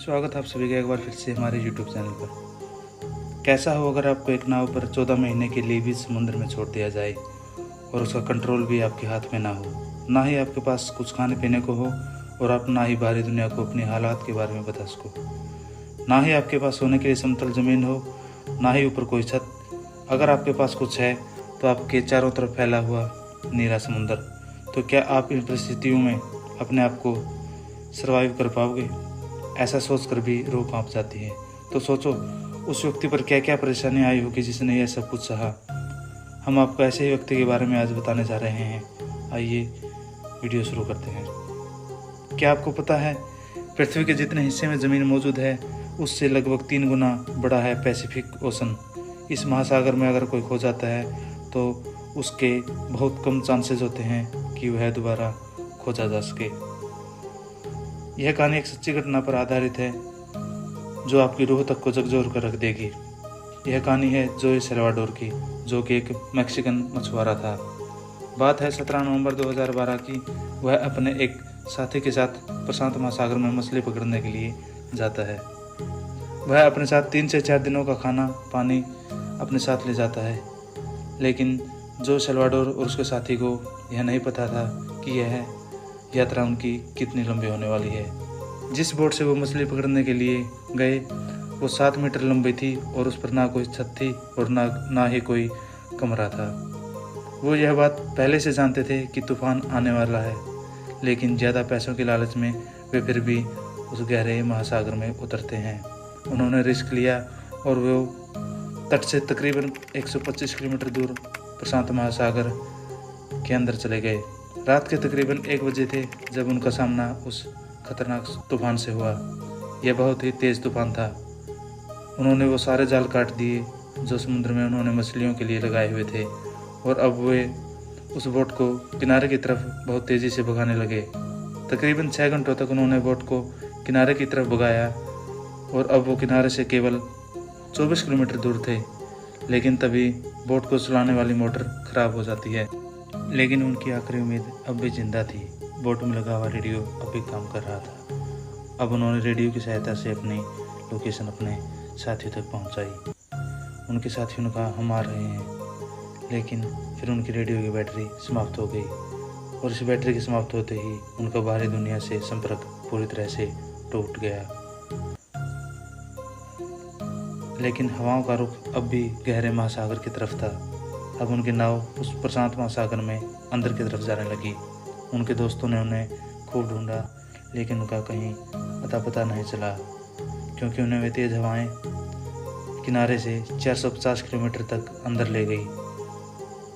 स्वागत है आप सभी का एक बार फिर से हमारे YouTube चैनल पर। कैसा हो अगर आपको एक नाव पर 14 महीने के लिए भी समुद्र में छोड़ दिया जाए और उसका कंट्रोल भी आपके हाथ में ना हो, ना ही आपके पास कुछ खाने पीने को हो और आप ना ही बाहरी दुनिया को अपनी हालात के बारे में बता सको, ना ही आपके पास सोने के लिए समतल ज़मीन हो, ना ही ऊपर कोई छत। अगर आपके पास कुछ है तो आपके चारों तरफ फैला हुआ नीला समुंदर। तो क्या आप इन परिस्थितियों में अपने आप को सर्वाइव कर पाओगे? ऐसा सोचकर भी रूह कांप जाती है। तो सोचो उस व्यक्ति पर क्या क्या परेशानी आई होगी जिसने यह सब कुछ सहा। हम आपको ऐसे ही व्यक्ति के बारे में आज बताने जा रहे हैं। आइए वीडियो शुरू करते हैं। क्या आपको पता है पृथ्वी के जितने हिस्से में ज़मीन मौजूद है उससे लगभग 3 गुना बड़ा है पैसिफिक ओशन। इस महासागर में अगर कोई खो जाता है तो उसके बहुत कम चांसेस होते हैं कि वह दोबारा खोजा जा सके। यह कहानी एक सच्ची घटना पर आधारित है जो आपकी रूह तक को झकझोर कर रख देगी। यह कहानी है जोए सेल्वाडोर की, जो कि एक मैक्सिकन मछुआरा था। बात है 17 नवंबर 2012 की। वह अपने एक साथी के साथ प्रशांत महासागर में मछली पकड़ने के लिए जाता है। वह अपने साथ 3 से 4 दिनों का खाना पानी अपने साथ ले जाता है, लेकिन जो सेल्वाडोर और उसके साथी को यह नहीं पता था कि यह यात्रा उनकी कितनी लंबी होने वाली है। जिस बोट से वो मछली पकड़ने के लिए गए वो 7 मीटर लंबी थी और उस पर ना कोई छत थी और ना ही कोई कमरा था। वो यह बात पहले से जानते थे कि तूफान आने वाला है, लेकिन ज़्यादा पैसों के लालच में वे फिर भी उस गहरे महासागर में उतरते हैं। उन्होंने रिस्क लिया और वो तट से तकरीबन 125 किलोमीटर दूर प्रशांत महासागर के अंदर चले गए। रात के तकरीबन 1 बजे थे जब उनका सामना उस खतरनाक तूफान से हुआ। यह बहुत ही तेज़ तूफान था। उन्होंने वो सारे जाल काट दिए जो समुद्र में उन्होंने मछलियों के लिए लगाए हुए थे और अब वे उस बोट को किनारे की तरफ बहुत तेज़ी से भगाने लगे। तकरीबन 6 घंटों तक उन्होंने बोट को किनारे की तरफ भगाया और अब वो किनारे से केवल 24 किलोमीटर दूर थे। लेकिन तभी बोट को चलाने वाली मोटर खराब हो जाती है, लेकिन उनकी आखिरी उम्मीद अब भी जिंदा थी। बोट में लगा हुआ रेडियो अब भी काम कर रहा था। अब उन्होंने रेडियो की सहायता से अपनी लोकेशन अपने साथियों तक पहुंचाई। उनके साथियों ने कहा हम आ रहे हैं, लेकिन फिर उनकी रेडियो की बैटरी समाप्त हो गई और इस बैटरी के समाप्त होते ही उनका बाहरी दुनिया से संपर्क पूरी तरह से टूट गया। लेकिन हवाओं का रुख अब भी गहरे महासागर की तरफ था। अब उनकी नाव उस प्रशांत महासागर में अंदर की तरफ जाने लगी। उनके दोस्तों ने उन्हें खूब ढूंढा, लेकिन उनका कहीं अता पता नहीं चला, क्योंकि उन्हें वे तेज़ हवाएं किनारे से 450 किलोमीटर तक अंदर ले गई।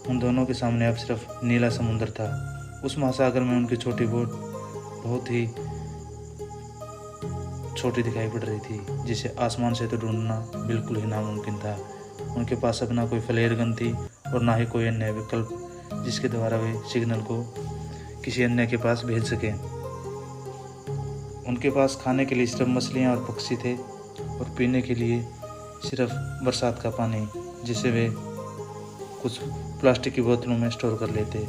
उन दोनों के सामने अब सिर्फ नीला समुंदर था। उस महासागर में उनकी छोटी बोट बहुत ही छोटी दिखाई पड़ रही थी, जिसे आसमान से तो ढूंढना बिल्कुल ही नामुमकिन था। उनके पास अब ना कोई फ्लेयर गन थी और ना ही कोई अन्य विकल्प जिसके द्वारा वे सिग्नल को किसी अन्य के पास भेज सकें। उनके पास खाने के लिए सिर्फ मछलियाँ और पक्षी थे और पीने के लिए सिर्फ बरसात का पानी, जिसे वे कुछ प्लास्टिक की बोतलों में स्टोर कर लेते।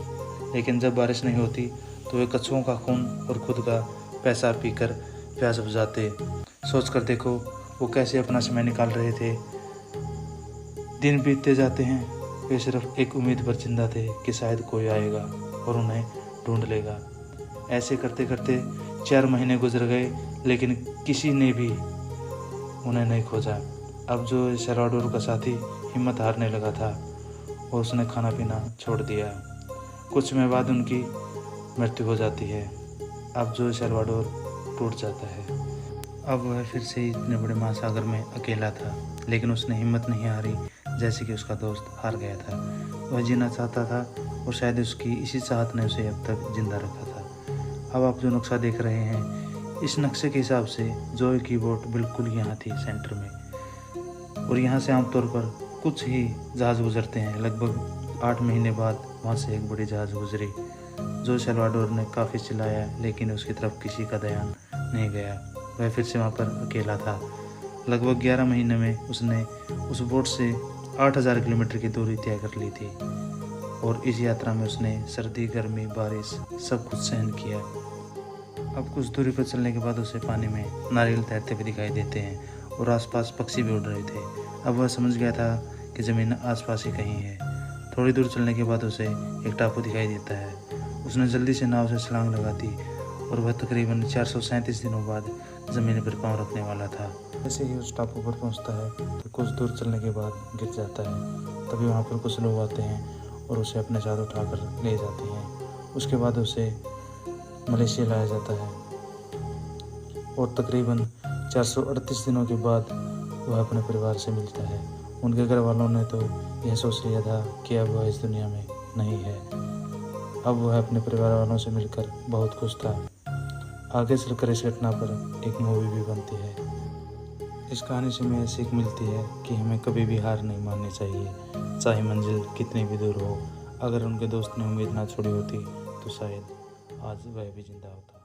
लेकिन जब बारिश नहीं होती तो वे कछुओं का खून और खुद का पैसा पीकर प्यास बुझाते। सोच कर देखो वो कैसे अपना समय निकाल रहे थे। दिन बीतते जाते हैं, वे सिर्फ एक उम्मीद पर जिंदा थे कि शायद कोई आएगा और उन्हें ढूंढ लेगा। ऐसे करते करते 4 महीने गुजर गए, लेकिन किसी ने भी उन्हें नहीं खोजा। अब जो सेल्वाडोर का साथी हिम्मत हारने लगा था और उसने खाना पीना छोड़ दिया। कुछ समय बाद उनकी मृत्यु हो जाती है। अब जो सेल्वाडोर टूट जाता है। अब वह फिर से इतने बड़े महासागर में अकेला था, लेकिन उसने हिम्मत नहीं हारी जैसे कि उसका दोस्त हार गया था। वह जीना चाहता था और शायद उसकी इसी चाहत ने उसे अब तक जिंदा रखा था। अब आप जो नक्शा देख रहे हैं, इस नक्शे के हिसाब से जोए की बोट बिल्कुल यहाँ थी सेंटर में, और यहाँ से आमतौर पर कुछ ही जहाज़ गुजरते हैं। लगभग 8 महीने बाद वहाँ से एक बड़ी जहाज़ गुजरी। जो सेल्वाडोर ने काफ़ी चिल्लाया, लेकिन उसकी तरफ किसी का ध्यान नहीं गया। वह फिर से वहाँ पर अकेला था। लगभग 11 महीने में उसने उस बोट से 8000 किलोमीटर की दूरी तय कर ली थी और इस यात्रा में उसने सर्दी गर्मी बारिश सब कुछ सहन किया। अब कुछ दूरी पर चलने के बाद उसे पानी में नारियल तैरते हुए दिखाई देते हैं और आसपास पक्षी भी उड़ रहे थे। अब वह समझ गया था कि ज़मीन आसपास ही कहीं है। थोड़ी दूर चलने के बाद उसे एक टापू दिखाई देता है। उसने जल्दी से नाव से छलांग लगा दी और वह तकरीबन 437 दिनों बाद ज़मीन पर पाँव रखने वाला था। जैसे ही उस टापू पर पहुंचता है तो कुछ दूर चलने के बाद गिर जाता है। तभी वहां पर कुछ लोग आते हैं और उसे अपने साथ उठाकर ले जाते हैं। उसके बाद उसे मलेशिया लाया जाता है और तकरीबन 438 दिनों के बाद वह अपने परिवार से मिलता है। उनके घर वालों ने तो यह सोच लिया था कि अब वह इस दुनिया में नहीं है। अब वह अपने परिवार वालों से मिलकर बहुत खुश था। आगे चलकर इस घटना पर एक मूवी भी बनती है। इस कहानी से हमें सीख मिलती है कि हमें कभी भी हार नहीं माननी चाहिए, चाहे मंजिल कितनी भी दूर हो। अगर उनके दोस्त ने उम्मीद ना छोड़ी होती तो शायद आज वह भी जिंदा होता।